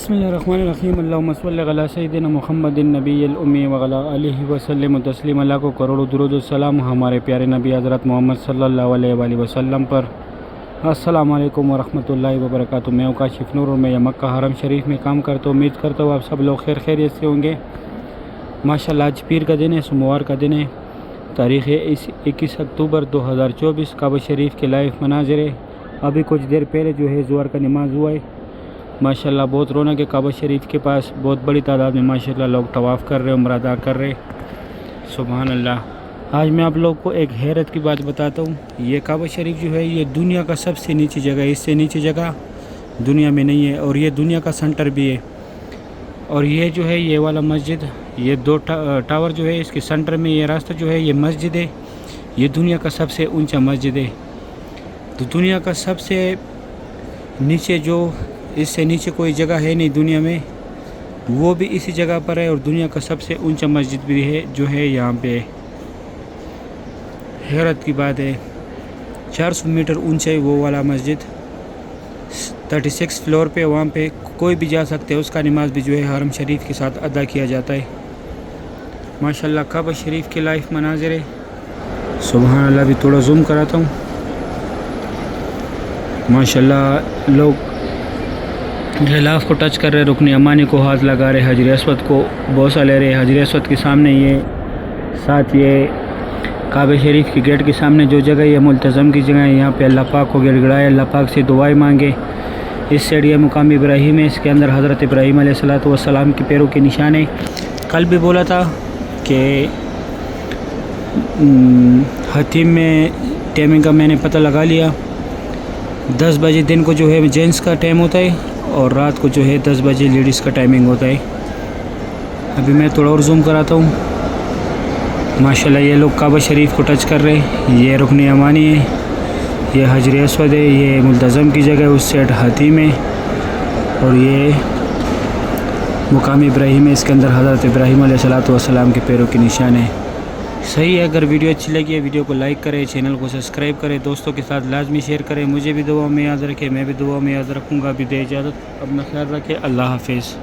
بسم اللہ الرحمن الرحیم اللہم صلی علی سیدنا محمد النبی الامی وعلی آلہ وسلم تسلیم۔ اللہ کو کروڑوں درود و سلام ہمارے پیارے نبی حضرت محمد صلی اللہ علیہ وآلہ وسلم پر۔ السلام علیکم ورحمۃ اللہ وبرکاتہ۔ میں کاشف نور اور میں مکہ حرم شریف میں کام کرتا ہوں۔ امید کرتا ہوں آپ سب لوگ خیریت سے ہوں گے۔ ماشاءاللہ آج پیر کا دن ہے، سوموار کا دن ہے، تاریخ 21 اکتوبر 2024۔ کعبہ شریف کے لائیو مناظر ہے۔ ابھی کچھ دیر پہلے جو ہے ظہر کا نماز ہوا ہے۔ ماشاءاللہ بہت رونق ہے کعبہ شریف کے پاس، بہت بڑی تعداد میں ماشاءاللہ لوگ طواف کر رہے، عمرہ ادا کر رہے، سبحان اللہ۔ آج میں آپ لوگ کو ایک حیرت کی بات بتاتا ہوں۔ یہ کعبہ شریف جو ہے یہ دنیا کا سب سے نیچی جگہ ہے، اس سے نیچی جگہ دنیا میں نہیں ہے، اور یہ دنیا کا سنٹر بھی ہے۔ اور یہ جو ہے یہ والا مسجد، یہ دو ٹاور جو ہے اس کے سنٹر میں یہ راستہ جو ہے یہ مسجد ہے، یہ دنیا کا سب سے اونچا مسجد ہے۔ تو دنیا کا سب سے نیچے جو اس سے نیچے کوئی جگہ ہے نہیں دنیا میں، وہ بھی اسی جگہ پر ہے، اور دنیا کا سب سے اونچا مسجد بھی ہے جو ہے یہاں پہ۔ حیرت کی بات ہے، 400 میٹر اونچا ہے وہ والا مسجد، 36 فلور پہ، وہاں پہ کوئی بھی جا سکتے ہیں۔ اس کا نماز بھی جو ہے حرم شریف کے ساتھ ادا کیا جاتا ہے۔ ماشاءاللہ کعبہ شریف کے لائیو مناظر ہے، سبحان اللہ۔ بھی تھوڑا زوم کراتا ہوں۔ ماشاءاللہ لوگ غلاف کو ٹچ کر رہے، رکن یمانی کو ہاتھ لگا رہے، حجر اسود کو بوسہ لے رہے۔ حجر اسود کے سامنے یہ ساتھ یہ کعبہ شریف کی گیٹ کے سامنے جو جگہ یہ ملتزم کی جگہ ہے، یہاں پہ اللہ پاک کو گڑ گڑائے، اللہ پاک سے دعائیں مانگے۔ اس سائڈ یہ مقام ابراہیم ہے، اس کے اندر حضرت ابراہیم علیہ السلام کے پیروں کے نشان ہے۔ کل بھی بولا تھا کہ حتیم میں ٹائمنگ کا میں نے پتہ لگا لیا، 10 بجے دن کو جو ہے جینٹس کا ٹائم ہوتا ہے، اور رات کو جو ہے 10 بجے لیڈیز کا ٹائمنگ ہوتا ہے۔ ابھی میں تھوڑا اور زوم کراتا ہوں۔ ماشاءاللہ یہ لوگ کعبہ شریف کو ٹچ کر رہے، یہ رکن یمانی ہے، یہ حجر اسود ہے، یہ ملتزم کی جگہ ہے، اس سائڈ حتیم ہے، اور یہ مقام ابراہیم ہے، اس کے اندر حضرت ابراہیم علیہ السلام کے پیروں کے نشان ہے۔ صحیح ہے، اگر ویڈیو اچھی لگی ہے ویڈیو کو لائک کریں، چینل کو سبسکرائب کریں، دوستوں کے ساتھ لازمی شیئر کریں۔ مجھے بھی دعا میں یاد رکھیں، میں بھی دعا میں یاد رکھوں گا۔ بھی دے اجازت، اپنا خیال رکھیں، اللہ حافظ۔